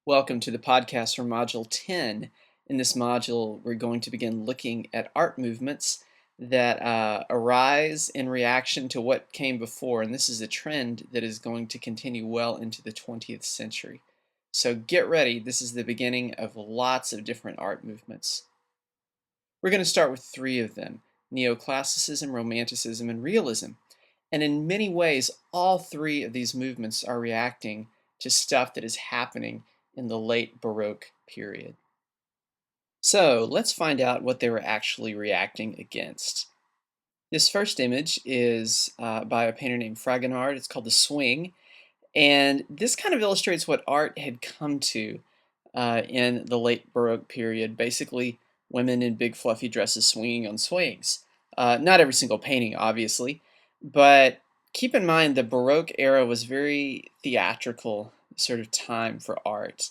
Welcome to the podcast for Module 10. In this module, we're going to begin looking at art movements that arise in reaction to what came before, and this is a trend that is going to continue well into the 20th century. So get ready, this is the beginning of lots of different art movements. We're going to start with three of them: Neoclassicism, Romanticism, and Realism. And in many ways, all three of these movements are reacting to stuff that is happening in the late Baroque period. So let's find out what they were actually reacting against. This first image is by a painter named Fragonard. It's called The Swing. And this kind of illustrates what art had come to in the late Baroque period. Basically, women in big fluffy dresses swinging on swings. Not every single painting, obviously, but keep in mind the Baroque era was very theatrical sort of time for art.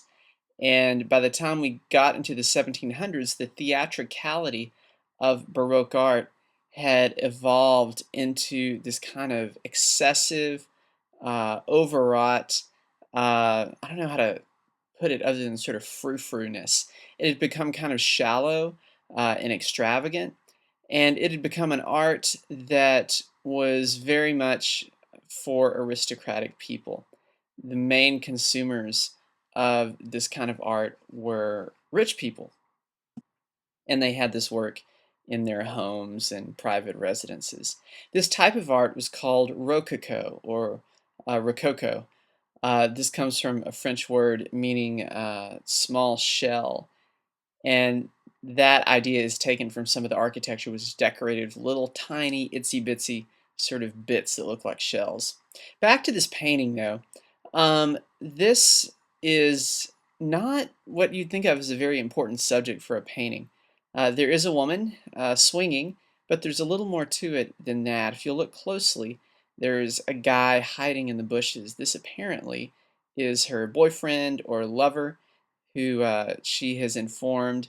And by the time we got into the 1700s, the theatricality of Baroque art had evolved into this kind of excessive, overwrought, I don't know how to put it other than sort of frou-frou-ness. It had become kind of shallow and extravagant, and it had become an art that was very much for aristocratic people. The main consumers of this kind of art were rich people, and they had this work in their homes and private residences. This type of art was called Rococo or Rococo. This comes from a French word meaning small shell, and that idea is taken from some of the architecture, which is decorated with little tiny itsy bitsy sort of bits that look like shells. Back to this painting though. This is not what you'd think of as a very important subject for a painting. There is a woman swinging, but there's a little more to it than that. If you look closely, there's a guy hiding in the bushes. This apparently is her boyfriend or lover who she has informed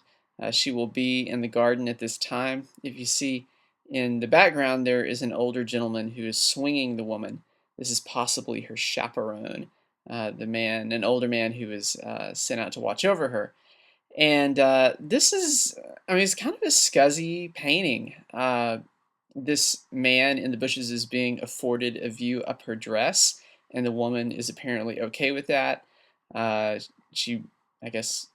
she will be in the garden at this time. If you see in the background, there is an older gentleman who is swinging the woman. This is possibly her chaperone, an older man who is sent out to watch over her. And this is, I mean, it's kind of a scuzzy painting. This man in the bushes is being afforded a view up her dress, and the woman is apparently okay with that. She, I guess,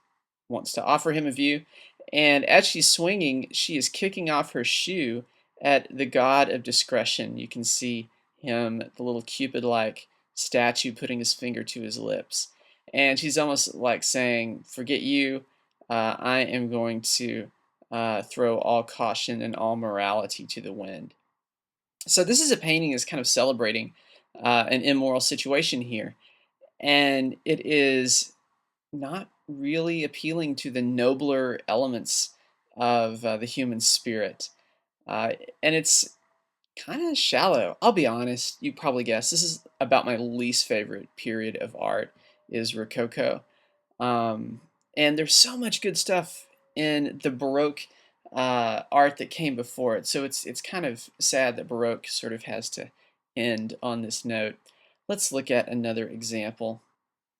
wants to offer him a view. And as she's swinging, she is kicking off her shoe at the god of discretion. You can see him, the little Cupid-like statue, putting his finger to his lips. And she's almost like saying, forget you, I am going to throw all caution and all morality to the wind. So this is a painting that's kind of celebrating an immoral situation here. And it is not really appealing to the nobler elements of the human spirit. Uh, and it's kind of shallow. I'll be honest, you probably guessed, this is about my least favorite period of art is Rococo. Um, and there's so much good stuff in the Baroque art that came before it. So it's kind of sad that Baroque sort of has to end on this note. Let's look at another example.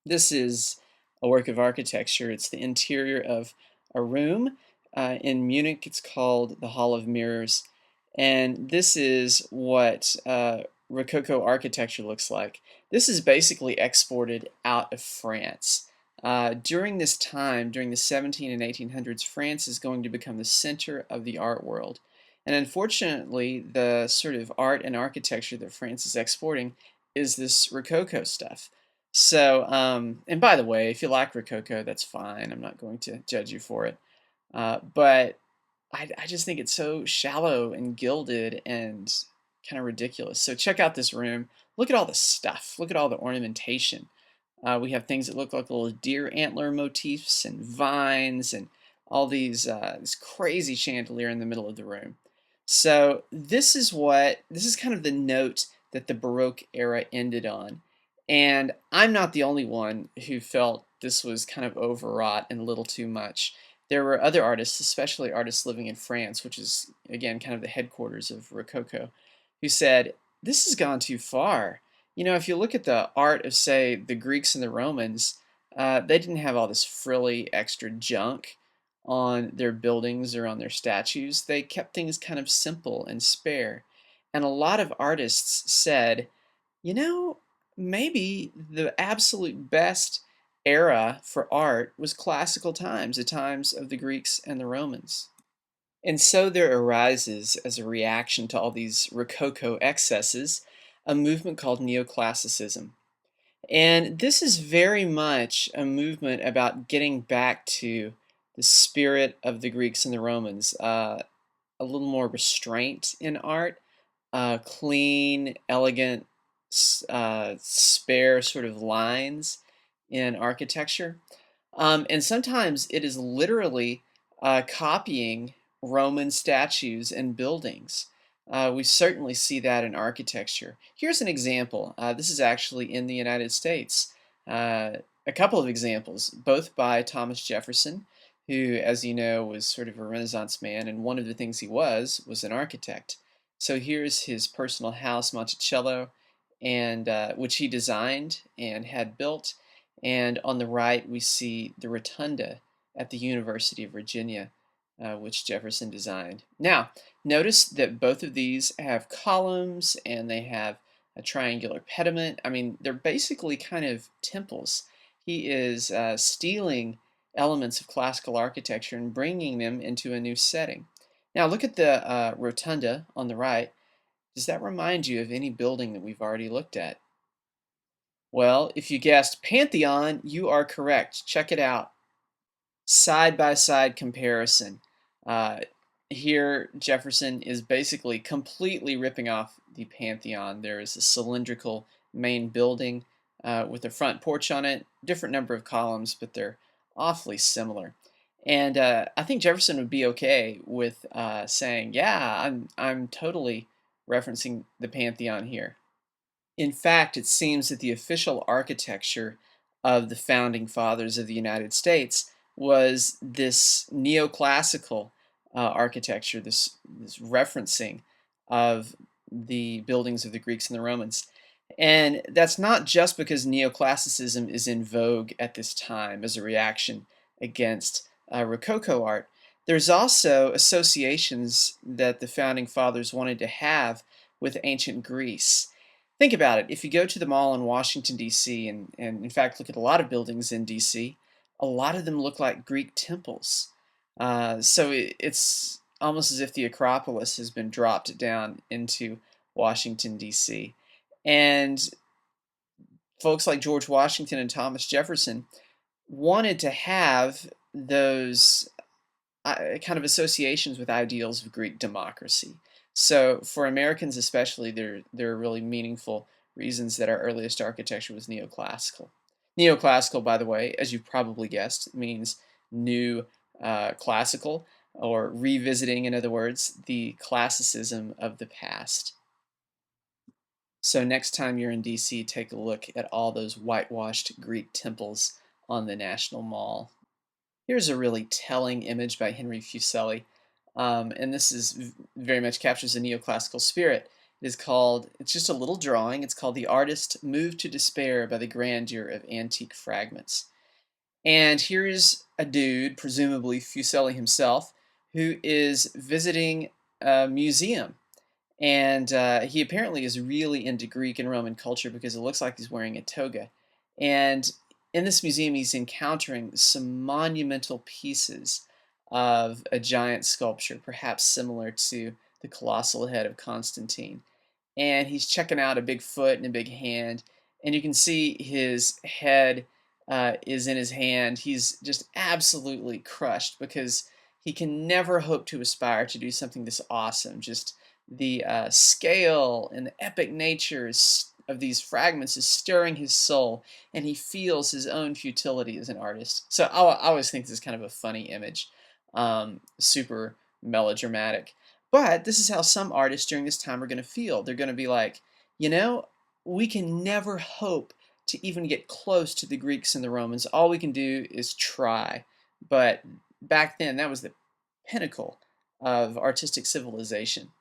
This is a work of architecture. It's the interior of a room in Munich. It's called the Hall of Mirrors. And this is what Rococo architecture looks like. This is basically exported out of France. During this time, during the 17 and 1800s, France is going to become the center of the art world. And unfortunately, the sort of art and architecture that France is exporting is this Rococo stuff. So, and by the way, if you like Rococo, that's fine. I'm not going to judge you for it. But I just think it's so shallow and gilded and kind of ridiculous. So check out this room. Look at all the stuff. Look at all the ornamentation. We have things that look like little deer antler motifs and vines and all these this crazy chandelier in the middle of the room. So this is kind of the note that the Baroque era ended on. And I'm not the only one who felt this was kind of overwrought and a little too much. There were other artists, especially artists living in France, which is, again, kind of the headquarters of Rococo, who said, this has gone too far. You know, if you look at the art of, say, the Greeks and the Romans, They didn't have all this frilly extra junk on their buildings or on their statues. They kept things kind of simple and spare. And a lot of artists said, you know, maybe the absolute best era for art was classical times, the times of the Greeks and the Romans. And so there arises, as a reaction to all these Rococo excesses, a movement called neoclassicism. And this is very much a movement about getting back to the spirit of the Greeks and the Romans, a little more restraint in art, clean, elegant, spare sort of lines in architecture. And sometimes it is literally copying Roman statues and buildings. We certainly see that in architecture. Here's an example. This is actually in the United States. Uh, a couple of examples, both by Thomas Jefferson, who, as you know, was sort of a Renaissance man, and one of the things he was an architect. So here's his personal house, Monticello, and which he designed and had built. And on the right, we see the rotunda at the University of Virginia, which Jefferson designed. Now, notice that both of these have columns and they have a triangular pediment. I mean, they're basically kind of temples. He is stealing elements of classical architecture and bringing them into a new setting. Now, look at the rotunda on the right. Does that remind you of any building that we've already looked at? Well, if you guessed Pantheon, you are correct. Check it out. Side by side comparison. Uh, Here, Jefferson is basically completely ripping off the Pantheon. There is a cylindrical main building with a front porch on it, different number of columns, but they're awfully similar. And I think Jefferson would be okay with saying, "Yeah, I'm totally referencing the Pantheon here." In fact, it seems that the official architecture of the founding fathers of the United States was this neoclassical architecture, this referencing of the buildings of the Greeks and the Romans. And that's not just because neoclassicism is in vogue at this time as a reaction against Rococo art. There's also associations that the founding fathers wanted to have with ancient Greece. Think about it. If you go to the mall in Washington, D.C., and in fact look at a lot of buildings in D.C., a lot of them look like Greek temples. It's almost as if the Acropolis has been dropped down into Washington, D.C. And folks like George Washington and Thomas Jefferson wanted to have those kind of associations with ideals of Greek democracy. So for Americans especially, there are really meaningful reasons that our earliest architecture was neoclassical. Neoclassical, by the way, as you've probably guessed, means new classical, or revisiting, in other words, the classicism of the past. So next time you're in DC, take a look at all those whitewashed Greek temples on the National Mall. Here's a really telling image by Henry Fuseli, and this is very much captures the neoclassical spirit. It's just a little drawing. It's called "The Artist Moved to Despair by the Grandeur of Antique Fragments." And here's a dude, presumably Fuseli himself, who is visiting a museum. And he apparently is really into Greek and Roman culture because it looks like he's wearing a toga. And in this museum, he's encountering some monumental pieces of a giant sculpture, perhaps similar to the colossal head of Constantine. And he's checking out a big foot and a big hand, and you can see his head is in his hand. He's just absolutely crushed because he can never hope to aspire to do something this awesome. Just the scale and the epic nature of these fragments is stirring his soul, and he feels his own futility as an artist. So I always think this is kind of a funny image, super melodramatic. But this is how some artists during this time are going to feel. They're going to be like, you know, we can never hope to even get close to the Greeks and the Romans. All we can do is try. But back then, that was the pinnacle of artistic civilization.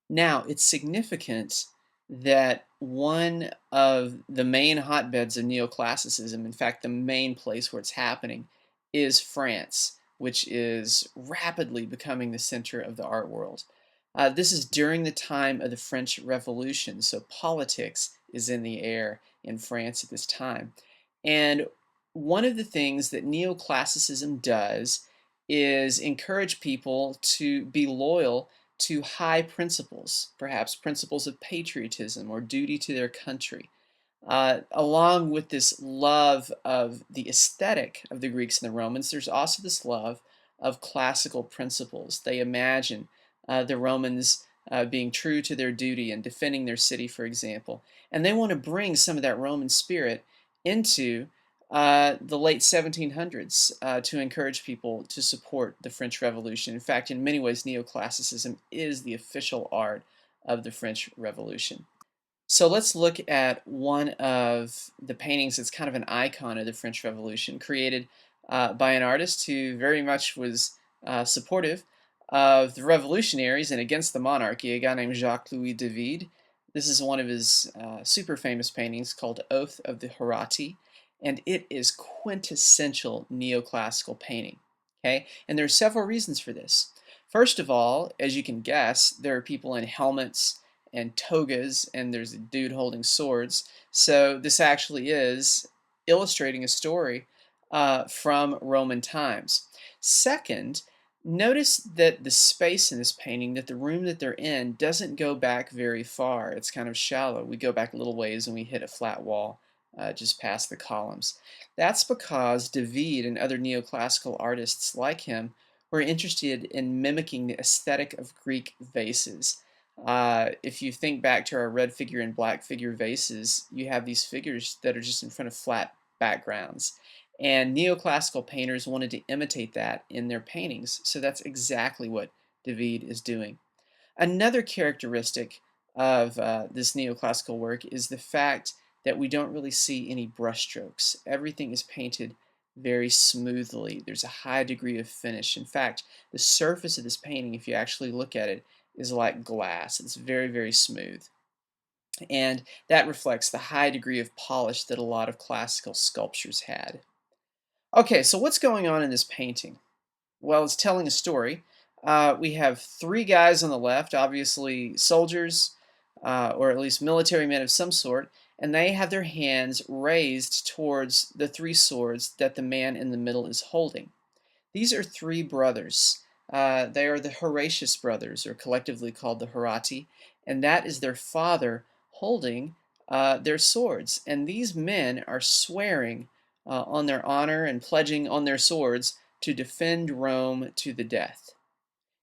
Now, it's significant that one of the main hotbeds of neoclassicism, in fact, the main place where it's happening, is France, which is rapidly becoming the center of the art world. This is during the time of the French Revolution, so politics is in the air in France at this time. And one of the things that neoclassicism does is encourage people to be loyal to high principles, perhaps principles of patriotism or duty to their country, along with this love of the aesthetic of the Greeks and the Romans. There's also this love of classical principles. They imagine the Romans being true to their duty and defending their city, for example. And they want to bring some of that Roman spirit into the late 1700s to encourage people to support the French Revolution. In fact, in many ways, neoclassicism is the official art of the French Revolution. So let's look at one of the paintings that's kind of an icon of the French Revolution, created by an artist who very much was supportive of the revolutionaries and against the monarchy, a guy named Jacques-Louis David. This is one of his super famous paintings called Oath of the Horatii, and it is quintessential neoclassical painting. Okay, and there are several reasons for this. First of all, as you can guess, there are people in helmets and togas, and there's a dude holding swords. So this actually is illustrating a story from Roman times. Second, notice that the space in this painting, that the room that they're in, doesn't go back very far. It's kind of shallow. We go back a little ways and we hit a flat wall just past the columns. That's because David and other neoclassical artists like him were interested in mimicking the aesthetic of Greek vases. If you think back to our red figure and black figure vases, you have these figures that are just in front of flat backgrounds. And neoclassical painters wanted to imitate that in their paintings, so that's exactly what David is doing. Another characteristic of this neoclassical work is the fact that we don't really see any brushstrokes. Everything is painted very smoothly. There's a high degree of finish. In fact, the surface of this painting, if you actually look at it, is like glass. It's very, very smooth. And that reflects the high degree of polish that a lot of classical sculptures had. Okay, so what's going on in this painting? Well, it's telling a story. We have three guys on the left, obviously soldiers, or at least military men of some sort, and they have their hands raised towards the three swords that the man in the middle is holding. These are three brothers. They are the Horatius brothers, or collectively called the Horatii, and that is their father holding their swords. And these men are swearing on their honor and pledging on their swords to defend Rome to the death.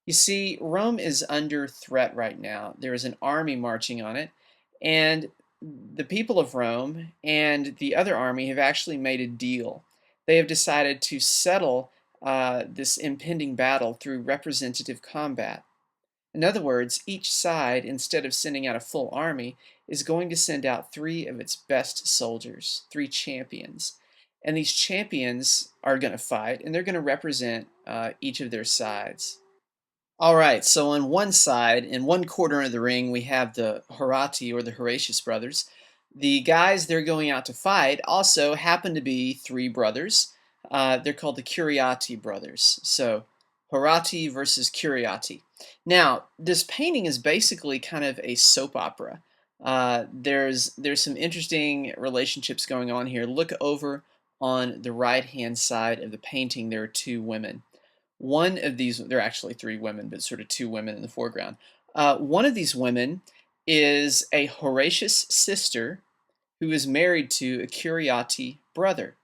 You see, Rome is under threat right now. There is an army marching on it, and the people of Rome and the other army have actually made a deal. They have decided to settle this impending battle through representative combat. In other words, each side, instead of sending out a full army, is going to send out three of its best soldiers, three champions. And these champions are going to fight, and they're going to represent each of their sides. All right, so on one side, in one corner of the ring, we have the Horatii or the Horatius brothers. The guys they're going out to fight also happen to be three brothers. They're called the Curiati brothers. So Horatii versus Curiati. Now, this painting is basically kind of a soap opera. There's some interesting relationships going on here. Look over on the right-hand side of the painting. There are two women. One of these, there are actually three women, but sort of two women in the foreground. One of these women is a Horatius sister who is married to a Curiati brother.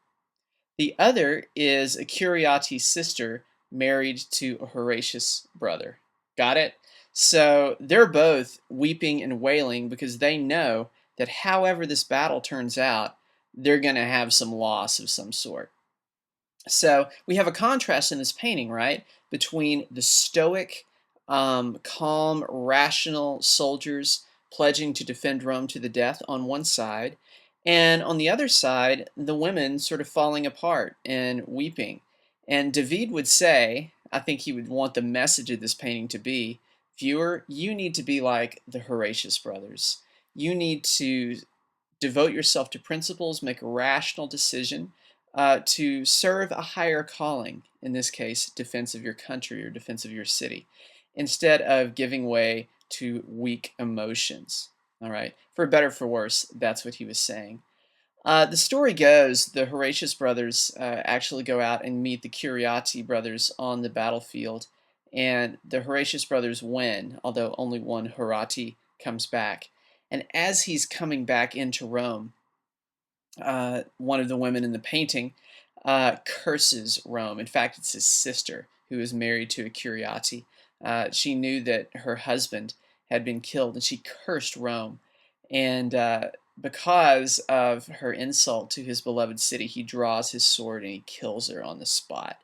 The other is a Curiati sister married to a Horatius brother. Got it? So they're both weeping and wailing because they know that however this battle turns out, they're going to have some loss of some sort. So we have a contrast in this painting, right, between the stoic, calm, rational soldiers pledging to defend Rome to the death on one side, and on the other side, the women sort of falling apart and weeping. And David would say, I think he would want the message of this painting to be, viewer, you need to be like the Horatius brothers. You need to devote yourself to principles, make a rational decision to serve a higher calling, in this case, defense of your country or defense of your city, instead of giving way to weak emotions. All right. For better, for worse, that's what he was saying. The story goes the Horatius brothers actually go out and meet the Curiati brothers on the battlefield, and the Horatius brothers win, although only one Horati comes back. And as he's coming back into Rome, one of the women in the painting curses Rome. In fact, it's his sister who is married to a Curiati. She knew that her husband had been killed, and she cursed Rome. And because of her insult to his beloved city, he draws his sword and he kills her on the spot.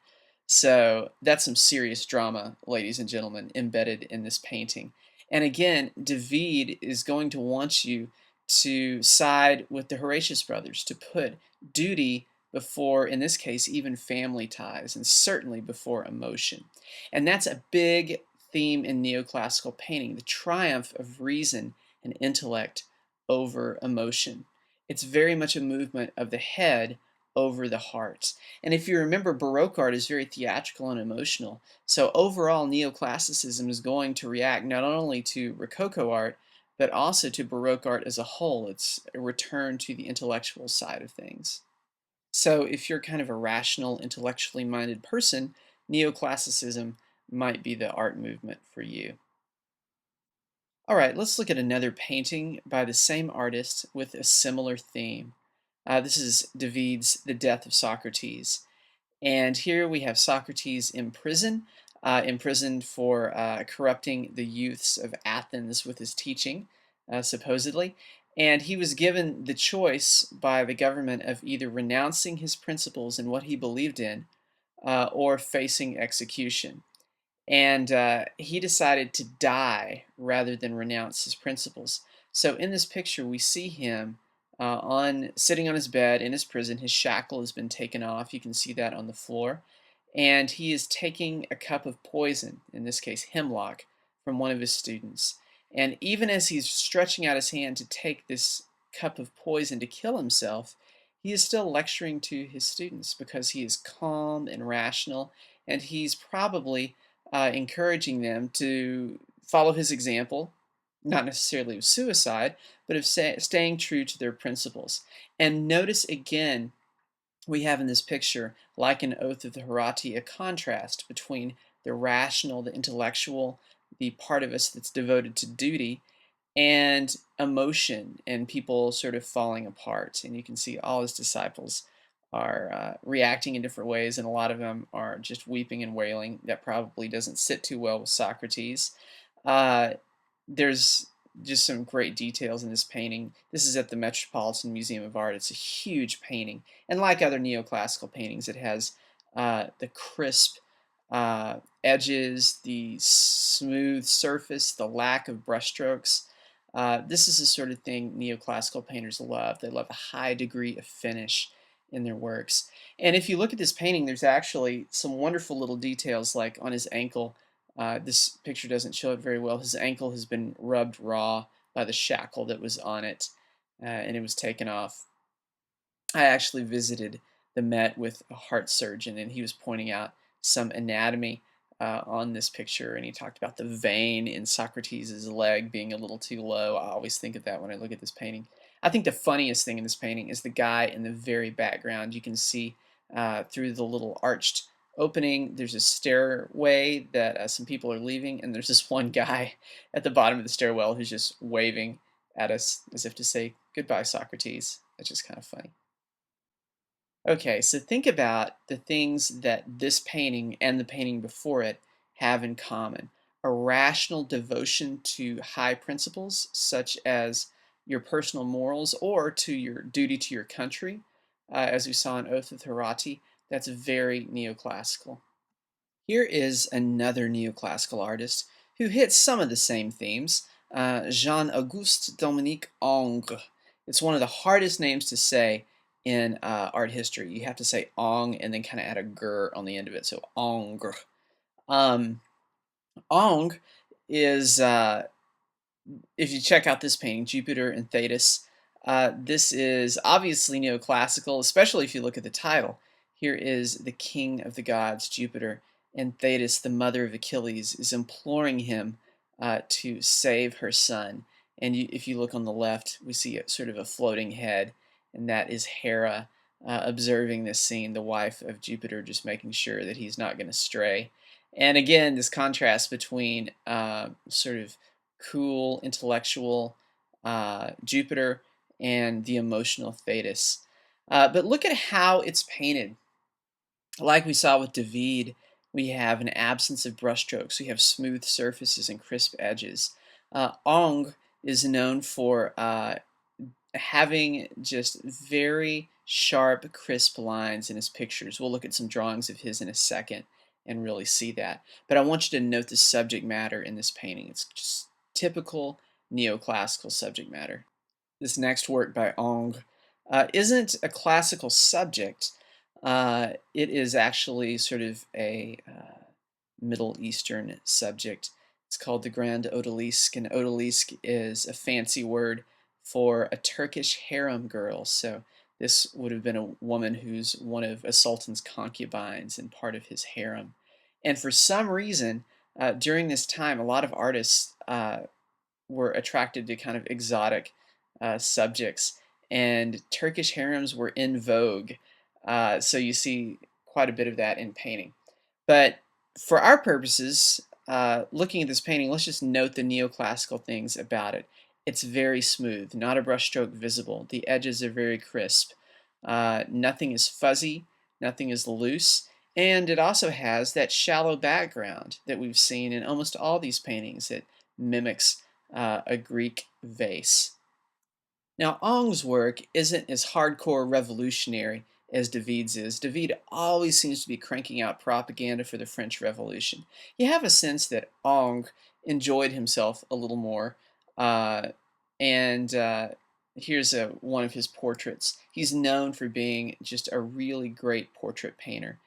So that's some serious drama, ladies and gentlemen, embedded in this painting. And again, David is going to want you to side with the Horatius brothers, to put duty before, in this case, even family ties, and certainly before emotion. And that's a big theme in neoclassical painting, the triumph of reason and intellect over emotion. It's very much a movement of the head over the heart. And if you remember, Baroque art is very theatrical and emotional. So overall, neoclassicism is going to react not only to Rococo art, but also to Baroque art as a whole. It's a return to the intellectual side of things. So if you're kind of a rational, intellectually minded person, neoclassicism might be the art movement for you. All right, let's look at another painting by the same artist with a similar theme. This is David's The Death of Socrates. And here we have Socrates in prison, imprisoned for corrupting the youths of Athens with his teaching, supposedly. And he was given the choice by the government of either renouncing his principles and what he believed in or facing execution. And he decided to die rather than renounce his principles. So in this picture, we see him on sitting on his bed in his prison. His shackle has been taken off. You can see that on the floor. And he is taking a cup of poison, in this case hemlock, from one of his students. And even as he's stretching out his hand to take this cup of poison to kill himself, he is still lecturing to his students because he is calm and rational, and he's probably encouraging them to follow his example, not necessarily of suicide, but of staying true to their principles. And notice again, we have in this picture, like an Oath of the Herati, a contrast between the rational, the intellectual, the part of us that's devoted to duty, and emotion and people sort of falling apart. And you can see all his disciples are reacting in different ways, and a lot of them are just weeping and wailing. That probably doesn't sit too well with Socrates. Uh, there's just some great details in this painting. This is at the Metropolitan Museum of Art. It's a huge painting, and like other neoclassical paintings, it has the crisp edges, the smooth surface, the lack of brushstrokes. This is the sort of thing neoclassical painters love. They love a high degree of finish in their works. And if you look at this painting, there's actually some wonderful little details, like on his ankle. This picture doesn't show it very well. His ankle has been rubbed raw by the shackle that was on it, and it was taken off. I actually visited the Met with a heart surgeon, and he was pointing out some anatomy on this picture, and he talked about the vein in Socrates' leg being a little too low. I always think of that when I look at this painting. I think the funniest thing in this painting is the guy in the very background. You can see through the little arched opening, there's a stairway that some people are leaving, and there's this one guy at the bottom of the stairwell who's just waving at us as if to say, "Goodbye, Socrates." That's just kind of funny. Okay, so think about the things that this painting and the painting before it have in common. A rational devotion to high principles, such as your personal morals or to your duty to your country, as we saw in Oath of Hirati. That's very neoclassical. Here is another neoclassical artist who hits some of the same themes, Jean-Auguste Dominique Ingres. It's one of the hardest names to say in art history. You have to say Ong and then kind of add a gur on the end of it, so Ingres. Um, Ong is if you check out this painting, Jupiter and Thetis, this is obviously neoclassical, especially if you look at the title. Here is the king of the gods, Jupiter, and Thetis, the mother of Achilles, is imploring him to save her son. And if you look on the left, we see sort of a floating head, and that is Hera observing this scene, the wife of Jupiter, just making sure that he's not going to stray. And again, this contrast between sort of cool, intellectual Jupiter and the emotional Thetis. But look at how it's painted. Like we saw with David, we have an absence of brushstrokes. We have smooth surfaces and crisp edges. Ong is known for having just very sharp, crisp lines in his pictures. We'll look at some drawings of his in a second and really see that. But I want you to note the subject matter in this painting. It's just typical neoclassical subject matter. This next work by Ong isn't a classical subject. It is actually sort of a Middle Eastern subject. It's called the Grand Odalisque, and Odalisque is a fancy word for a Turkish harem girl. So this would have been a woman who's one of a sultan's concubines and part of his harem. And for some reason, during this time, a lot of artists were attracted to kind of exotic subjects, and Turkish harems were in vogue. So you see quite a bit of that in painting. But for our purposes, looking at this painting, let's just note the neoclassical things about it. It's very smooth, not a brushstroke visible. The edges are very crisp. Nothing is fuzzy, nothing is loose, and it also has that shallow background that we've seen in almost all these paintings. It mimics a Greek vase. Now, Ong's work isn't as hardcore revolutionary as David's is. David always seems to be cranking out propaganda for the French Revolution. You have a sense that Ong enjoyed himself a little more. Uh, and here's one of his portraits. He's known for being just a really great portrait painter.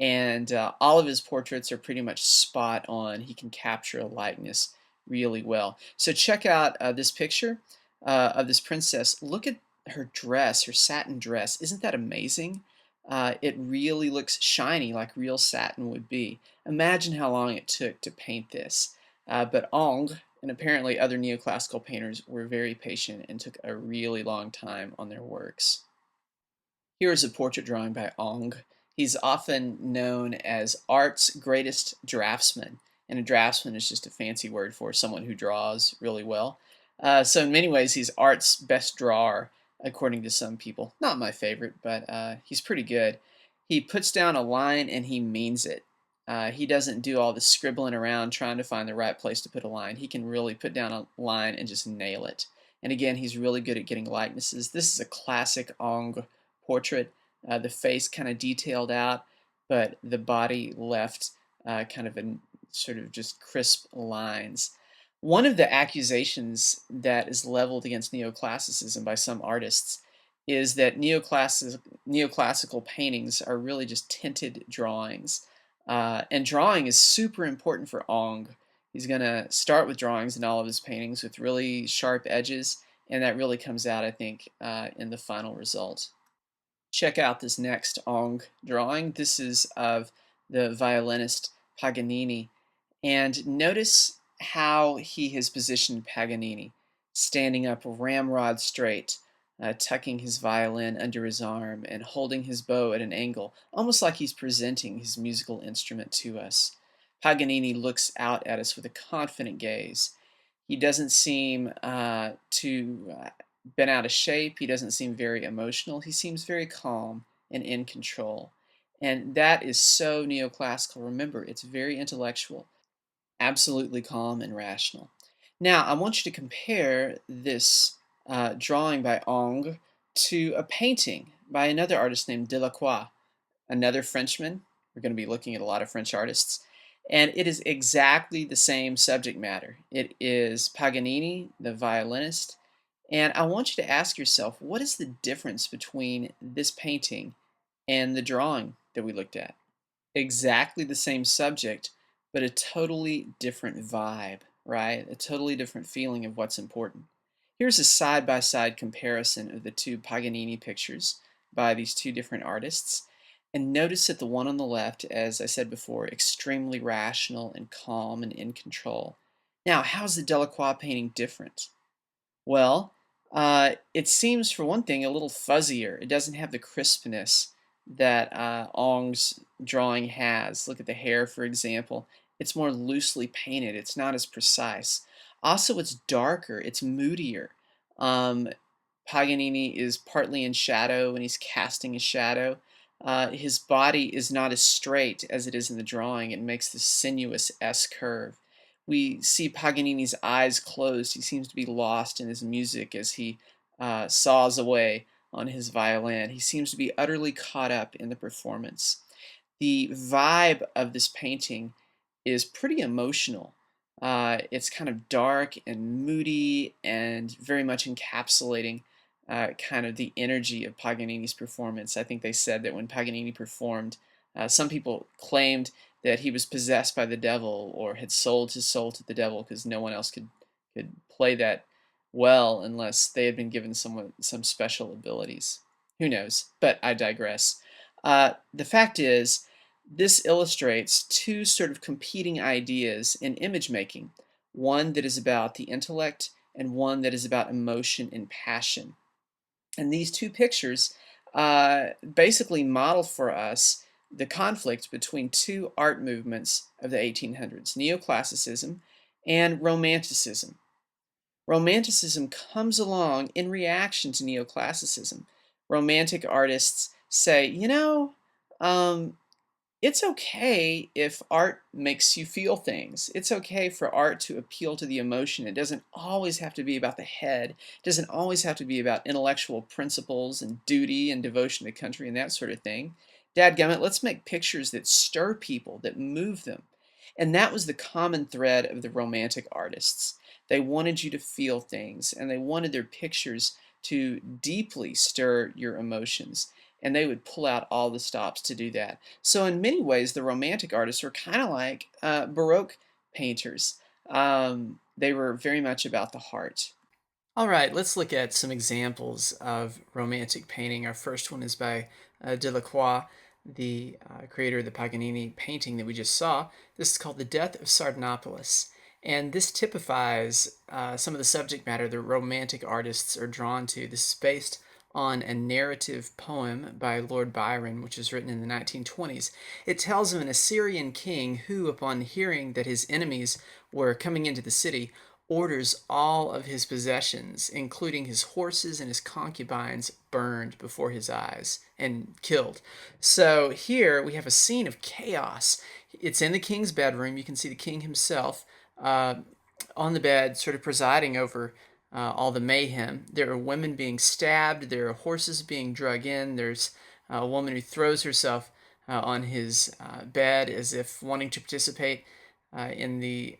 And all of his portraits are pretty much spot on. He can capture a likeness really well. So check out this picture of this princess. Look at her dress, her satin dress. Isn't that amazing? It really looks shiny like real satin would be. Imagine how long it took to paint this. But Ong and apparently other neoclassical painters were very patient and took a really long time on their works. Here is a portrait drawing by Ong. He's often known as art's greatest draftsman, and a draftsman is just a fancy word for someone who draws really well. So in many ways, he's art's best drawer, according to some people. Not my favorite, but he's pretty good. He puts down a line and he means it. He doesn't do all the scribbling around trying to find the right place to put a line. He can really put down a line and just nail it. And again, he's really good at getting likenesses. This is a classic Ong portrait. The face kind of detailed out, but the body left kind of in sort of just crisp lines. One of the accusations that is leveled against neoclassicism by some artists is that neoclassical paintings are really just tinted drawings. And drawing is super important for Ong. He's going to start with drawings in all of his paintings with really sharp edges, and that really comes out, I think, in the final result. Check out this next Ong drawing. This is of the violinist Paganini. And notice how he has positioned Paganini, standing up ramrod straight, tucking his violin under his arm and holding his bow at an angle, almost like he's presenting his musical instrument to us. Paganini looks out at us with a confident gaze. He doesn't seem to been out of shape. He doesn't seem very emotional. He seems very calm and in control. And that is so neoclassical. Remember, it's very intellectual, absolutely calm and rational. Now, I want you to compare this drawing by Ong to a painting by another artist named Delacroix, another Frenchman. We're going to be looking at a lot of French artists. And it is exactly the same subject matter. It is Paganini, the violinist, and I want you to ask yourself, what is the difference between this painting and the drawing that we looked at? Exactly the same subject, but a totally different vibe. right? A totally different feeling of what's important. Here's a side-by-side comparison of the two Paganini pictures by these two different artists. And notice that the one on the left, as I said before, extremely rational and calm and in control. Now, how's the Delacroix painting different? Well, it seems, for one thing, a little fuzzier. It doesn't have the crispness that Ong's drawing has. Look at the hair, for example. It's more loosely painted. It's not as precise. Also, it's darker. It's moodier. Um, Paganini is partly in shadow and he's casting a shadow. His body is not as straight as it is in the drawing. It makes this sinuous S curve. We see Paganini's eyes closed. He seems to be lost in his music as he saws away on his violin. He seems to be utterly caught up in the performance. The vibe of this painting is pretty emotional. It's kind of dark and moody and very much encapsulating kind of the energy of Paganini's performance. I think they said that when Paganini performed, some people claimed that he was possessed by the devil or had sold his soul to the devil because no one else could play that well unless they had been given some special abilities. Who knows? But I digress. The fact is, this illustrates two sort of competing ideas in image making. One that is about the intellect and one that is about emotion and passion. And these two pictures basically model for us the conflict between two art movements of the 1800s, neoclassicism and romanticism. Romanticism comes along in reaction to neoclassicism. Romantic artists say, um, it's okay if art makes you feel things. It's okay for art to appeal to the emotion. It doesn't always have to be about the head. It doesn't always have to be about intellectual principles and duty and devotion to country and that sort of thing. Dadgummit, let's make pictures that stir people, that move them. And that was the common thread of the Romantic artists. They wanted you to feel things, and they wanted their pictures to deeply stir your emotions. And they would pull out all the stops to do that. So in many ways, the Romantic artists were kind of like Baroque painters. They were very much about the heart. All right, let's look at some examples of Romantic painting. Our first one is by Delacroix, the creator of the Paganini painting that we just saw. This is called The Death of Sardanapalus. And this typifies some of the subject matter the Romantic artists are drawn to. This is based on a narrative poem by Lord Byron, which was written in the 1920s. It tells of an Assyrian king who, upon hearing that his enemies were coming into the city, orders all of his possessions, including his horses and his concubines, burned before his eyes and killed. So here we have a scene of chaos. It's in the king's bedroom. You can see the king himself on the bed, sort of presiding over all the mayhem. There are women being stabbed. There are horses being drug in. There's a woman who throws herself on his bed as if wanting to participate in the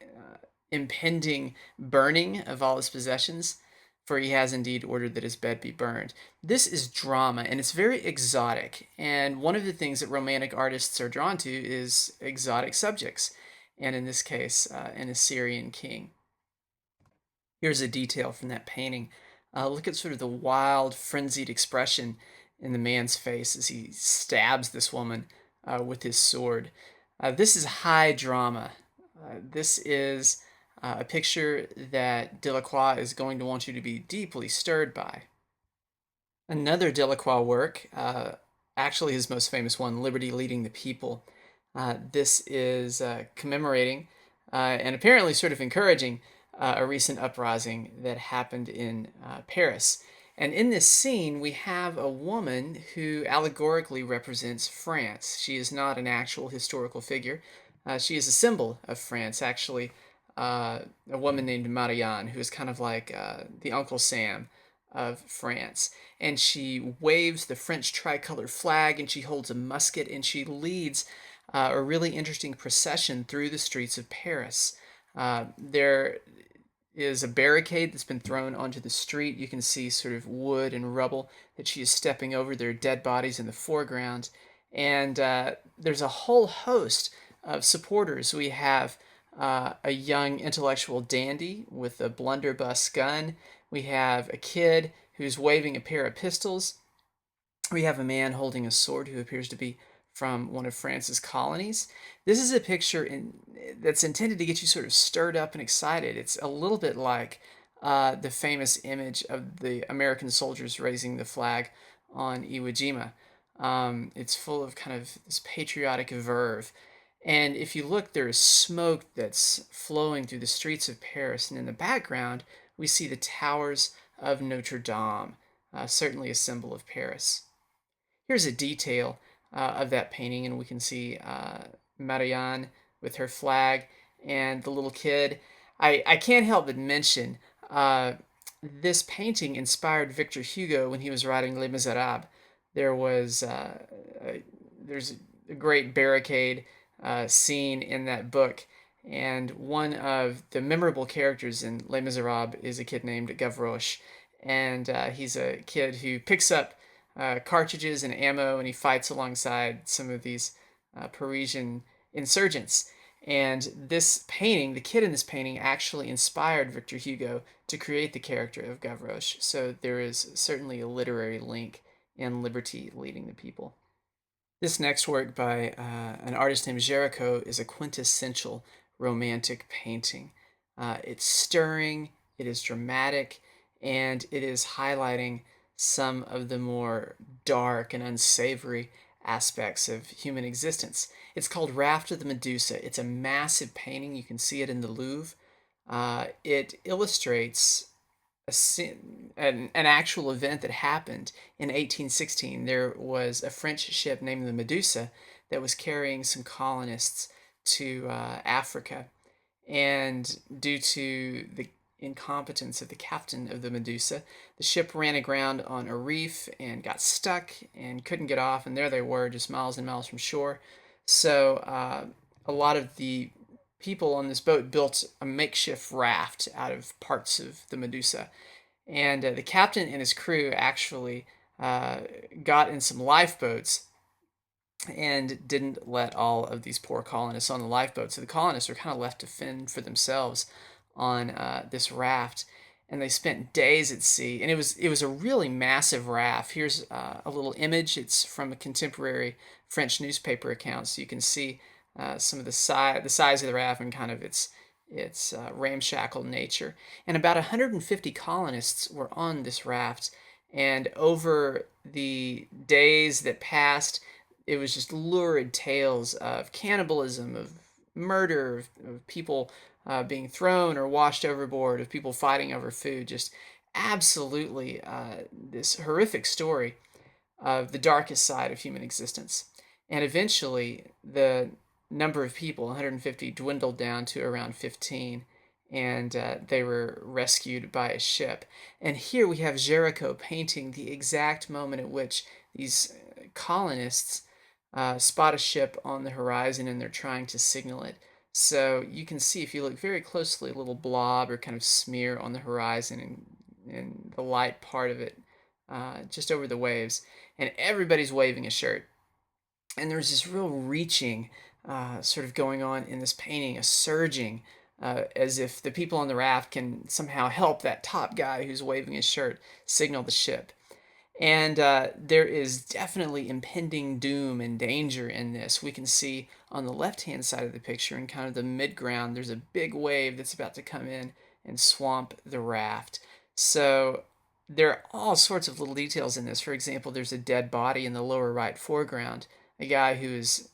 impending burning of all his possessions, for he has indeed ordered that his bed be burned. This is drama, and it's very exotic. And one of the things that Romantic artists are drawn to is exotic subjects, and in this case, an Assyrian king. Here's a detail from that painting. Look at sort of the wild, frenzied expression in the man's face as he stabs this woman with his sword. This is high drama. This is a picture that Delacroix is going to want you to be deeply stirred by. Another Delacroix work, actually his most famous one, Liberty Leading the People. This is commemorating and apparently sort of encouraging a recent uprising that happened in Paris. And in this scene, we have a woman who allegorically represents France. She is not an actual historical figure. She is a symbol of France, actually. A woman named Marianne, who is kind of like the Uncle Sam of France. And she waves the French tricolor flag, and she holds a musket, and she leads a really interesting procession through the streets of Paris. There is a barricade that's been thrown onto the street. You can see sort of wood and rubble that she is stepping over. There are dead bodies in the foreground. And there's a whole host of supporters. We have a young intellectual dandy with a blunderbuss gun. We have a kid who's waving a pair of pistols. We have a man holding a sword who appears to be from one of France's colonies. This is a picture that's intended to get you sort of stirred up and excited. It's a little bit like the famous image of the American soldiers raising the flag on Iwo Jima. It's full of kind of this patriotic verve. And if you look, there is smoke that's flowing through the streets of Paris. And in the background, we see the towers of Notre Dame, certainly a symbol of Paris. Here's a detail of that painting, and we can see Marianne with her flag and the little kid. I can't help but mention this painting inspired Victor Hugo when he was writing Les Miserables. There was there's a great barricade scene in that book, and one of the memorable characters in Les Miserables is a kid named Gavroche, and he's a kid who picks up cartridges and ammo, and he fights alongside some of these Parisian insurgents. And this painting, the kid in this painting, actually inspired Victor Hugo to create the character of Gavroche. So there is certainly a literary link in Liberty Leading the People. This next work by an artist named Géricault is a quintessential romantic painting. It's stirring, it is dramatic, and it is highlighting some of the more dark and unsavory aspects of human existence. It's called Raft of the Medusa. It's a massive painting. You can see it in the Louvre. It illustrates an actual event that happened in 1816. There was a French ship named the Medusa that was carrying some colonists to Africa. And due to the incompetence of the captain of the Medusa, the ship ran aground on a reef and got stuck and couldn't get off. And there they were, just miles and miles from shore. So a lot of the people on this boat built a makeshift raft out of parts of the Medusa. And the captain and his crew actually got in some lifeboats and didn't let all of these poor colonists on the lifeboat. So the colonists were kind of left to fend for themselves on this raft, and they spent days at sea. And it was a really massive raft. Here's a little image. It's from a contemporary French newspaper account, so you can see some of the size of the raft and kind of its ramshackle nature. And about 150 colonists were on this raft, and over the days that passed, it was just lurid tales of cannibalism, of murder, of people being thrown or washed overboard, of people fighting over food. Just absolutely this horrific story of the darkest side of human existence. And eventually, the number of people, 150, dwindled down to around 15, and they were rescued by a ship. And here we have Géricault painting the exact moment at which these colonists spot a ship on the horizon and they're trying to signal it. So you can see, if you look very closely, a little blob or kind of smear on the horizon and the light part of it just over the waves. And everybody's waving a shirt. And there's this real reaching sort of going on in this painting, a surging, as if the people on the raft can somehow help that top guy who's waving his shirt signal the ship. And there is definitely impending doom and danger in this. We can see on the left-hand side of the picture, in kind of the midground, there's a big wave that's about to come in and swamp the raft. So there are all sorts of little details in this. For example, there's a dead body in the lower right foreground, a guy who is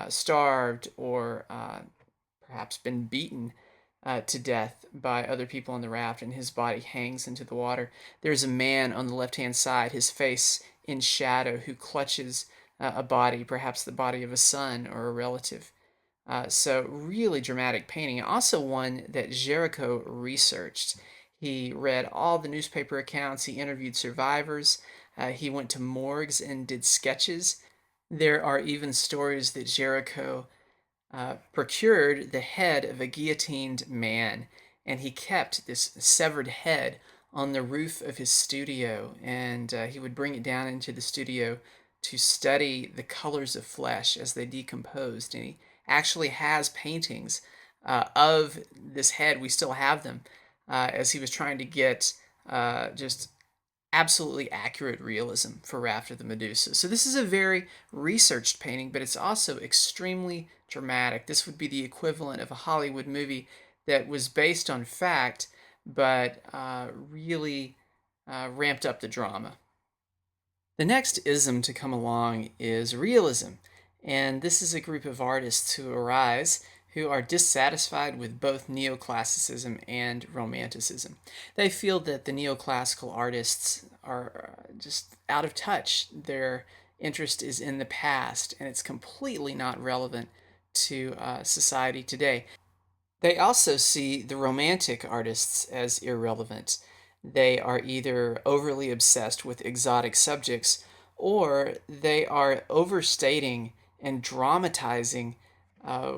starved or perhaps been beaten to death by other people on the raft, and his body hangs into the water. There's a man on the left-hand side, his face in shadow, who clutches a body, perhaps the body of a son or a relative. So really dramatic painting. Also one that Géricault researched. He read all the newspaper accounts, he interviewed survivors, he went to morgues and did sketches. There are even stories that Géricault procured the head of a guillotined man, and he kept this severed head on the roof of his studio, and he would bring it down into the studio to study the colors of flesh as they decomposed. And he actually has paintings of this head. We still have them, as he was trying to get just absolutely accurate realism for Rafter the Medusa. So this is a very researched painting, but it's also extremely dramatic. This would be the equivalent of a Hollywood movie that was based on fact, but really ramped up the drama. The next ism to come along is realism, and this is a group of artists who arise who are dissatisfied with both neoclassicism and romanticism. They feel that the neoclassical artists are just out of touch. Their interest is in the past, and it's completely not relevant to society today. They also see the romantic artists as irrelevant. They are either overly obsessed with exotic subjects or they are overstating and dramatizing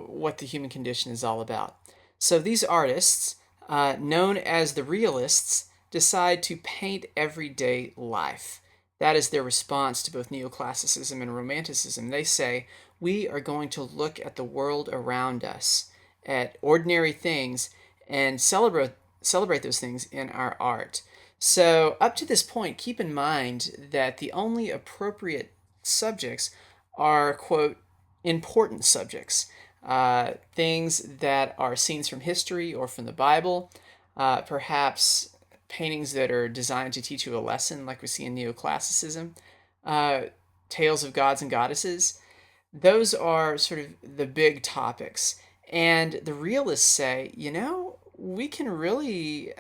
what the human condition is all about. So these artists, known as the realists, decide to paint everyday life. That is their response to both neoclassicism and romanticism. They say, we are going to look at the world around us, at ordinary things, and celebrate those things in our art. So up to this point, keep in mind that the only appropriate subjects are, quote, important subjects, things that are scenes from history or from the Bible, perhaps paintings that are designed to teach you a lesson, like we see in neoclassicism, uh, tales of gods and goddesses. Those are sort of the big topics. And the realists say, we can really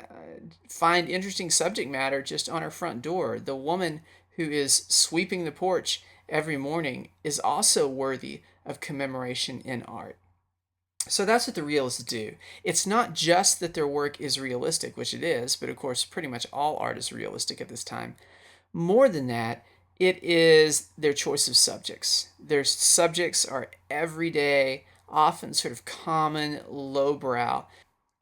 find interesting subject matter just on our front door. The woman who is sweeping the porch every morning is also worthy of commemoration in art. So that's what the realists do. It's not just that their work is realistic, which it is, but of course, pretty much all art is realistic at this time. More than that, it is their choice of subjects. Their subjects are everyday, often sort of common, lowbrow,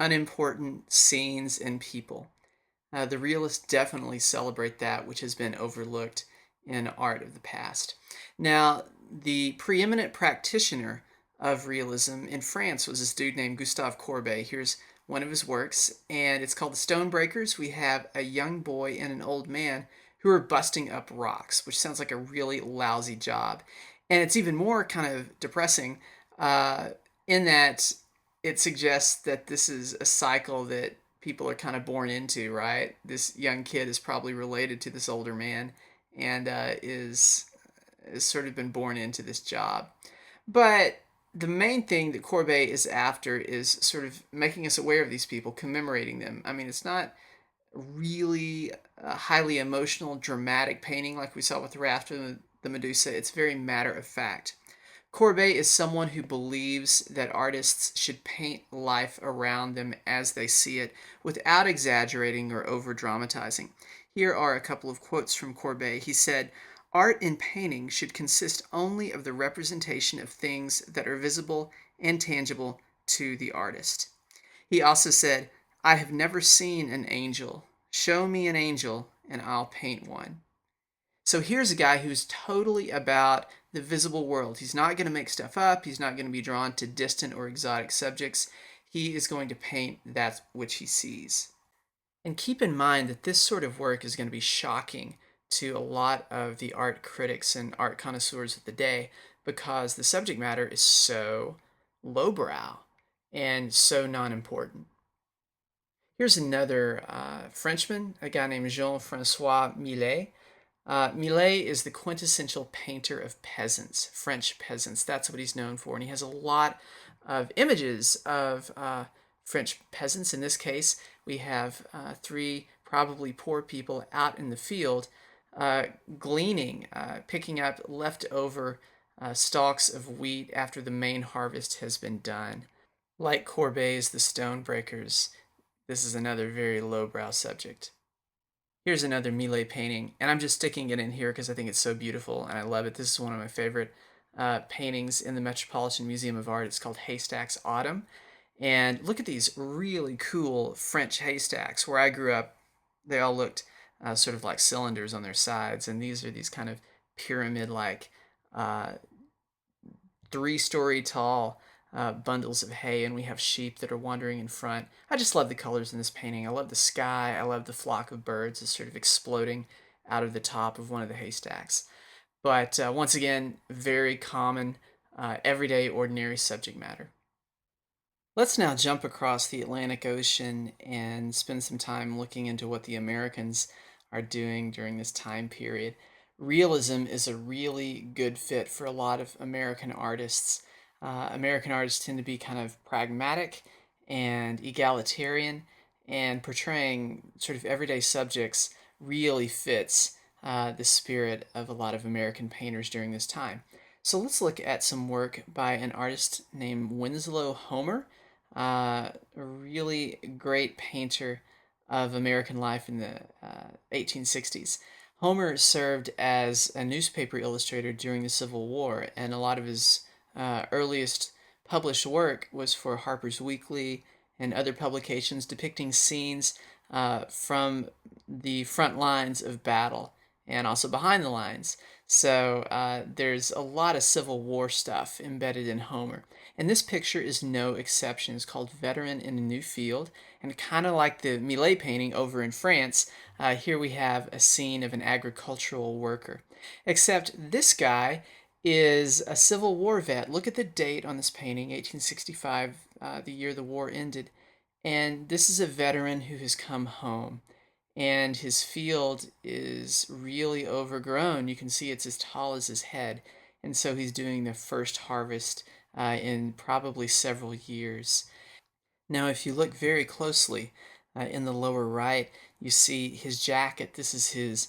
unimportant scenes and people. The realists definitely celebrate that which has been overlooked in art of the past. Now, the preeminent practitioner of realism in France was this dude named Gustave Courbet. Here's one of his works, and it's called The Stonebreakers. We have a young boy and an old man who are busting up rocks, which sounds like a really lousy job. And it's even more kind of depressing in that it suggests that this is a cycle that people are kind of born into, right? This young kid is probably related to this older man and is has sort of been born into this job. But the main thing that Courbet is after is sort of making us aware of these people, commemorating them. I mean, it's not really a highly emotional, dramatic painting like we saw with Rafter and the Medusa. It's very matter of fact. Courbet is someone who believes that artists should paint life around them as they see it without exaggerating or over dramatizing. Here are a couple of quotes from Courbet. He said, art in painting should consist only of the representation of things that are visible and tangible to the artist. He also said, I have never seen an angel. Show me an angel and I'll paint one. So here's a guy who's totally about the visible world. He's not going to make stuff up. He's not going to be drawn to distant or exotic subjects. He is going to paint that which he sees. And keep in mind that this sort of work is going to be shocking to a lot of the art critics and art connoisseurs of the day because the subject matter is so lowbrow and so non-important. Here's another Frenchman, a guy named Jean-Francois Millet. Millet is the quintessential painter of peasants, French peasants. That's what he's known for. And he has a lot of images of French peasants. In this case, we have three probably poor people out in the field gleaning, picking up leftover stalks of wheat after the main harvest has been done. Like Courbet's The Stonebreakers, this is another very lowbrow subject. Here's another Millet painting, and I'm just sticking it in here because I think it's so beautiful and I love it. This is one of my favorite paintings in the Metropolitan Museum of Art. It's called Haystacks Autumn. And look at these really cool French haystacks. Where I grew up, they all looked sort of like cylinders on their sides, and these are these kind of pyramid-like, 3-story tall bundles of hay, and we have sheep that are wandering in front. I just love the colors in this painting. I love the sky. I love the flock of birds that's sort of exploding out of the top of one of the haystacks. But once again, very common, everyday, ordinary subject matter. Let's now jump across the Atlantic Ocean and spend some time looking into what the Americans are doing during this time period. Realism is a really good fit for a lot of American artists. American artists tend to be kind of pragmatic and egalitarian, and portraying sort of everyday subjects really fits the spirit of a lot of American painters during this time. So let's look at some work by an artist named Winslow Homer, a really great painter of American life in the 1860s. Homer served as a newspaper illustrator during the Civil War, and a lot of his earliest published work was for Harper's Weekly and other publications depicting scenes from the front lines of battle and also behind the lines. So there's a lot of Civil War stuff embedded in Homer. And this picture is no exception. It's called Veteran in a New Field. And kind of like the Millet painting over in France, here we have a scene of an agricultural worker. Except this guy is a Civil War vet. Look at the date on this painting, 1865, the year the war ended. And this is a veteran who has come home. And his field is really overgrown. You can see it's as tall as his head. And so he's doing the first harvest in probably several years. Now, if you look very closely in the lower right, you see his jacket. This is his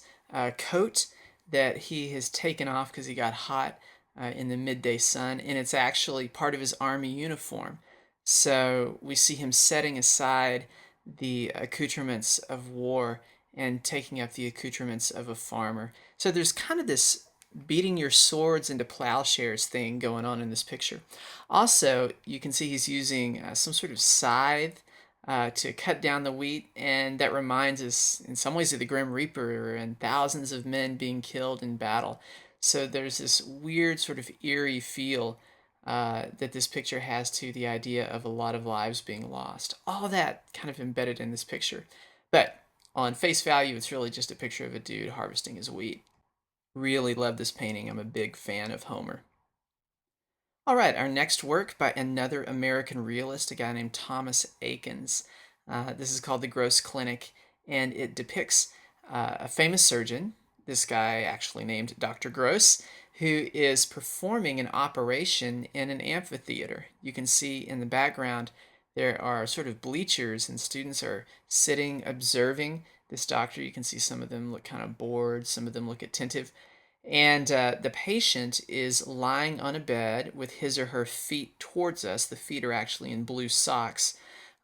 coat that he has taken off because he got hot in the midday sun, and it's actually part of his army uniform. So we see him setting aside the accoutrements of war and taking up the accoutrements of a farmer. So there's kind of this beating your swords into plowshares thing going on in this picture. Also, you can see he's using some sort of scythe to cut down the wheat, and that reminds us in some ways of the Grim Reaper and thousands of men being killed in battle. So there's this weird sort of eerie feel that this picture has to the idea of a lot of lives being lost. All that kind of embedded in this picture. But on face value, it's really just a picture of a dude harvesting his wheat. Really love this painting. I'm a big fan of Homer. All right, our next work by another American realist, a guy named Thomas Akins. This is called The Gross Clinic, and it depicts a famous surgeon, this guy actually named Dr. Gross, who is performing an operation in an amphitheater. You can see in the background there are sort of bleachers, and students are sitting observing this doctor. You can see some of them look kind of bored, some of them look attentive. And the patient is lying on a bed with his or her feet towards us. The feet are actually in blue socks.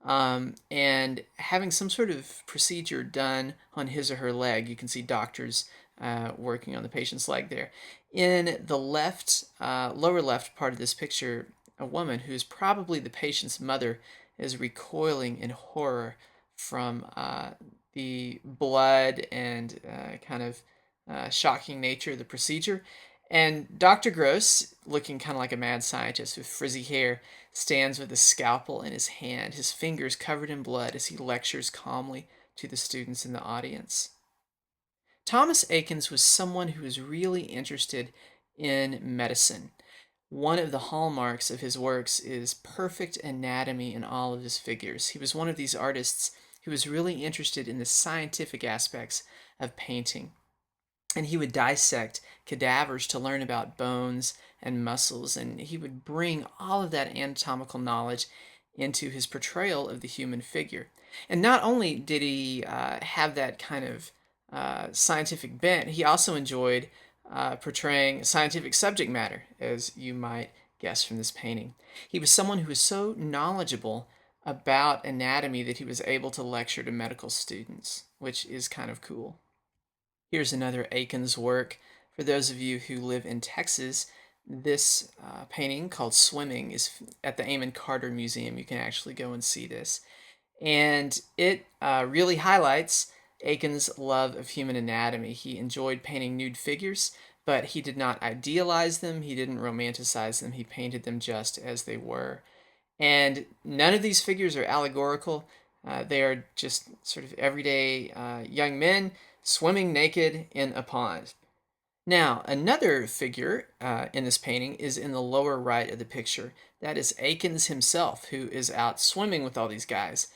And having some sort of procedure done on his or her leg. You can see doctors working on the patient's leg there. In the left, lower left part of this picture, a woman who is probably the patient's mother is recoiling in horror from the blood and kind of shocking nature of the procedure. And Dr. Gross, looking kind of like a mad scientist with frizzy hair, stands with a scalpel in his hand, his fingers covered in blood as he lectures calmly to the students in the audience. Thomas Akins was someone who was really interested in medicine. One of the hallmarks of his works is perfect anatomy in all of his figures. He was one of these artists who was really interested in the scientific aspects of painting. And he would dissect cadavers to learn about bones and muscles, and he would bring all of that anatomical knowledge into his portrayal of the human figure. And not only did he have that kind of scientific bent, he also enjoyed portraying scientific subject matter, as you might guess from this painting. He was someone who was so knowledgeable about anatomy that he was able to lecture to medical students, which is kind of cool. Here's another Akins work. For those of you who live in Texas, this painting called Swimming is at the Amon Carter Museum. You can actually go and see this. And it really highlights Akins' love of human anatomy. He enjoyed painting nude figures, but he did not idealize them, he didn't romanticize them, he painted them just as they were. And none of these figures are allegorical. They are just sort of everyday young men swimming naked in a pond. Now, another figure in this painting is in the lower right of the picture. That is Akins himself, who is out swimming with all these guys.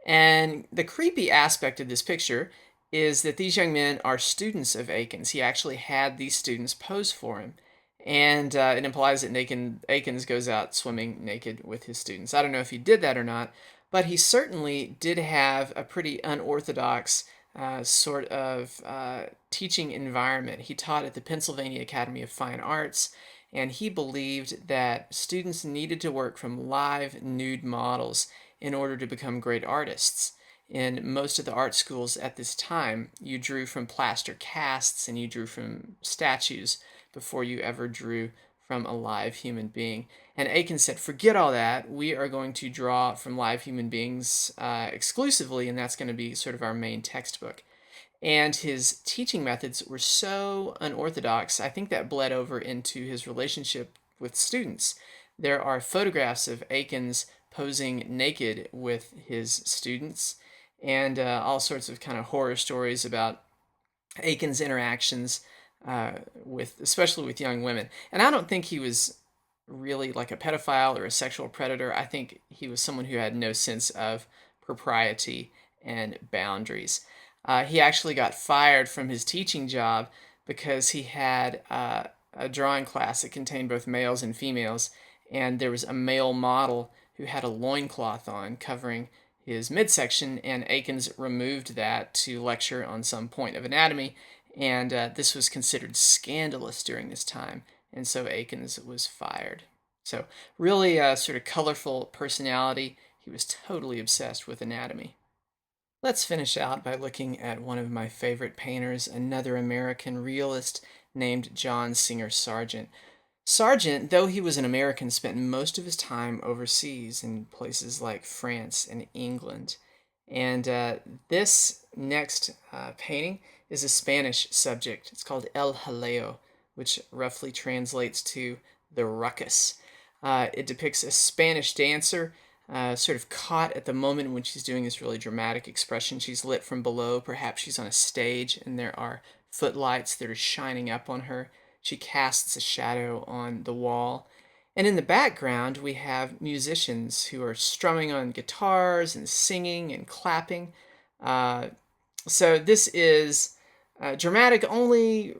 And the creepy aspect of this picture is that these young men are students of Akins. He actually had these students pose for him. And it implies that Akins goes out swimming naked with his students. I don't know if he did that or not, but he certainly did have a pretty unorthodox sort of teaching environment. He taught at the Pennsylvania Academy of Fine Arts, and he believed that students needed to work from live nude models in order to become great artists. In most of the art schools at this time, you drew from plaster casts and you drew from statues before you ever drew from a live human being. And Aiken said, forget all that. We are going to draw from live human beings exclusively, and that's going to be sort of our main textbook. And his teaching methods were so unorthodox, I think that bled over into his relationship with students. There are photographs of Akins posing naked with his students, and all sorts of kind of horror stories about Akins' interactions especially with young women. And I don't think he was really like a pedophile or a sexual predator. I think he was someone who had no sense of propriety and boundaries. He actually got fired from his teaching job because he had a drawing class that contained both males and females, and there was a male model who had a loincloth on covering his midsection, and Akins removed that to lecture on some point of anatomy, and this was considered scandalous during this time, and so Akins was fired. So, really sort of colorful personality. He was totally obsessed with anatomy. Let's finish out by looking at one of my favorite painters, another American realist named John Singer Sargent. Sargent, though he was an American, spent most of his time overseas in places like France and England. And this next painting is a Spanish subject. It's called El Jaleo, which roughly translates to the ruckus. It depicts a Spanish dancer sort of caught at the moment when she's doing this really dramatic expression. She's lit from below. Perhaps she's on a stage and there are footlights that are shining up on her. She casts a shadow on the wall. And in the background, we have musicians who are strumming on guitars and singing and clapping. Uh, so this is dramatic only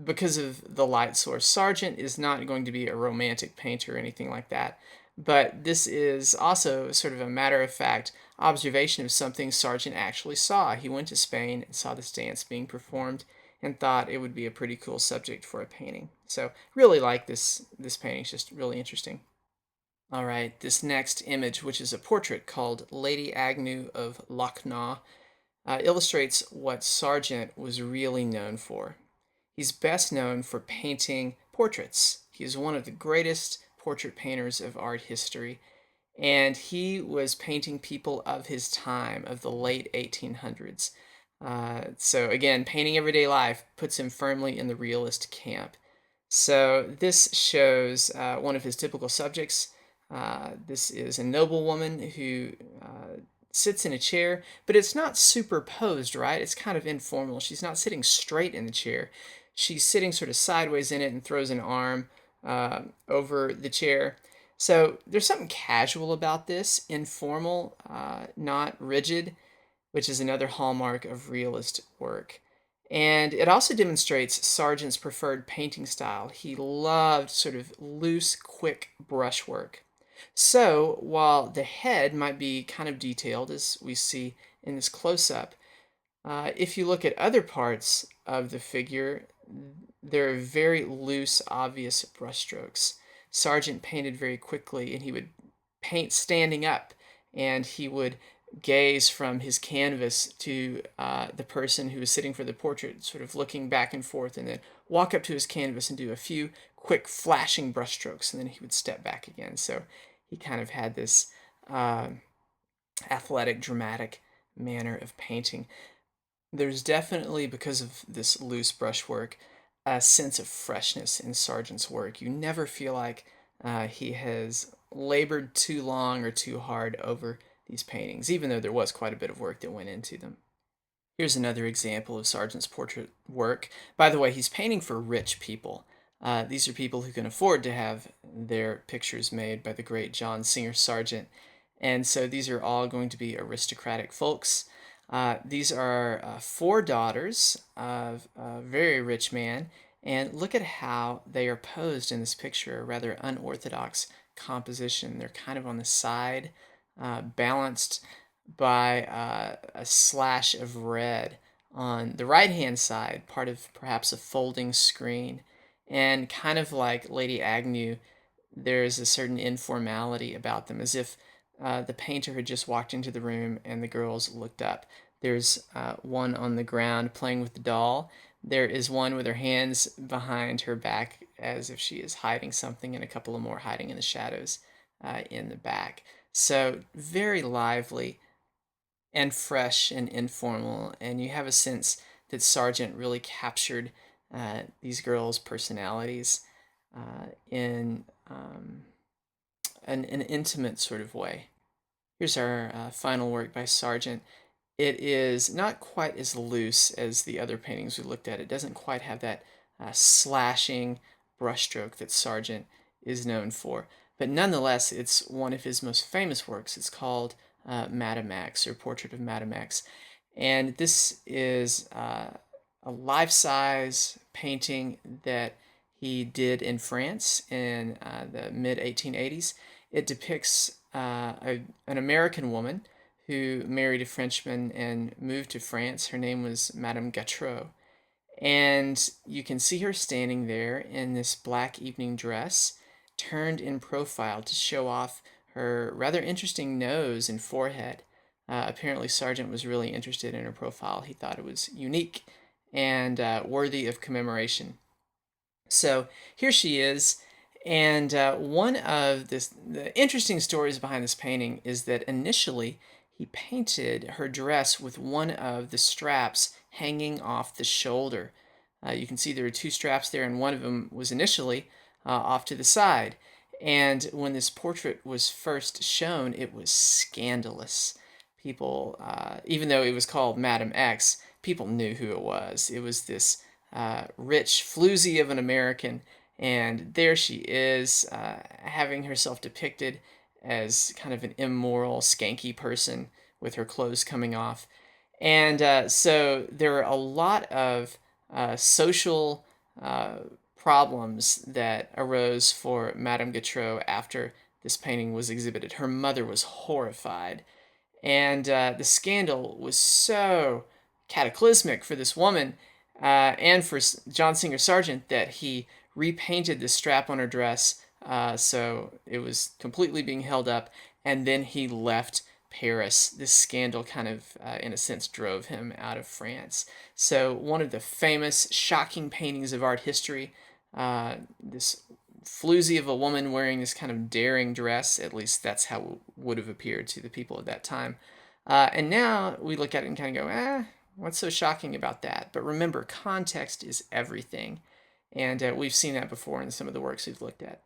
because of the light source. Sargent is not going to be a romantic painter or anything like that. But this is also sort of a matter of fact observation of something Sargent actually saw. He went to Spain and saw this dance being performed and thought it would be a pretty cool subject for a painting. So really like this painting. It's just really interesting. All right, this next image, which is a portrait called Lady Agnew of Lochnaw, illustrates what Sargent was really known for. He's best known for painting portraits. He is one of the greatest portrait painters of art history, and he was painting people of his time, of the late 1800s. So again, painting everyday life puts him firmly in the realist camp. So this shows one of his typical subjects. This is a noblewoman who sits in a chair, but it's not superposed, right? It's kind of informal. She's not sitting straight in the chair. She's sitting sort of sideways in it and throws an arm over the chair. So there's something casual about this, informal, not rigid, which is another hallmark of realist work. And it also demonstrates Sargent's preferred painting style. He loved sort of loose, quick brushwork. So while the head might be kind of detailed, as we see in this close-up, if you look at other parts of the figure, there are very loose, obvious brushstrokes. Sargent painted very quickly, and he would paint standing up, and he would gaze from his canvas to the person who was sitting for the portrait, sort of looking back and forth, and then walk up to his canvas and do a few quick flashing brushstrokes, and then he would step back again. So he kind of had this athletic, dramatic manner of painting. There's definitely, because of this loose brushwork, a sense of freshness in Sargent's work. You never feel like he has labored too long or too hard over these paintings, even though there was quite a bit of work that went into them. Here's another example of Sargent's portrait work. By the way, he's painting for rich people. These are people who can afford to have their pictures made by the great John Singer Sargent. And so these are all going to be aristocratic folks. These are four daughters of a very rich man. And look at how they are posed in this picture, a rather unorthodox composition. They're kind of on the side, balanced by a slash of red on the right hand side, part of perhaps a folding screen. And kind of like Lady Agnew, there's a certain informality about them, as if the painter had just walked into the room and the girls looked up. There's one on the ground playing with the doll. There is one with her hands behind her back as if she is hiding something, and a couple of more hiding in the shadows in the back. So, very lively and fresh and informal, and you have a sense that Sargent really captured these girls' personalities in an intimate sort of way. Here's our final work by Sargent. It is not quite as loose as the other paintings we looked at. It doesn't quite have that slashing brushstroke that Sargent is known for. But nonetheless, it's one of his most famous works. It's called Madame X, or Portrait of Madame X. And this is a life-size painting that he did in France in the mid-1880s. It depicts an American woman who married a Frenchman and moved to France. Her name was Madame Gautreau. And you can see her standing there in this black evening dress, turned in profile to show off her rather interesting nose and forehead. Apparently, Sargent was really interested in her profile. He thought it was unique and worthy of commemoration. So here she is. And one of the interesting stories behind this painting is that initially he painted her dress with one of the straps hanging off the shoulder. You can see there are two straps there, and one of them was initially off to the side. And when this portrait was first shown, it was scandalous. People, even though it was called Madame X, people knew who it was. It was this rich floozy of an American, and there she is, having herself depicted as kind of an immoral, skanky person with her clothes coming off. And so there are a lot of social problems that arose for Madame Gautreau after this painting was exhibited. Her mother was horrified, and the scandal was so cataclysmic for this woman and for John Singer Sargent that he repainted the strap on her dress so it was completely being held up, and then he left Paris. This scandal kind of, in a sense, drove him out of France. So one of the famous, shocking paintings of art history, this floozy of a woman wearing this kind of daring dress, at least that's how it would have appeared to the people at that time. And now we look at it and kind of go, what's so shocking about that? But remember, context is everything. And we've seen that before in some of the works we've looked at.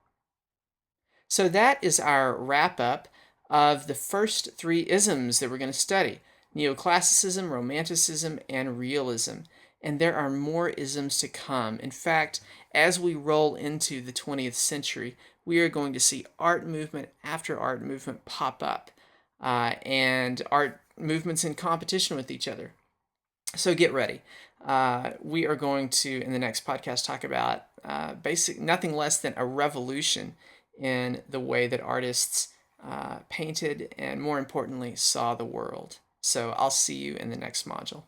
So that is our wrap up of the first three isms that we're going to study: neoclassicism, romanticism, and realism. And there are more isms to come. In fact, as we roll into the 20th century, we are going to see art movement after art movement pop up, and art movements in competition with each other. So get ready. We are going to, in the next podcast, talk about nothing less than a revolution in the way that artists painted and, more importantly, saw the world. So I'll see you in the next module.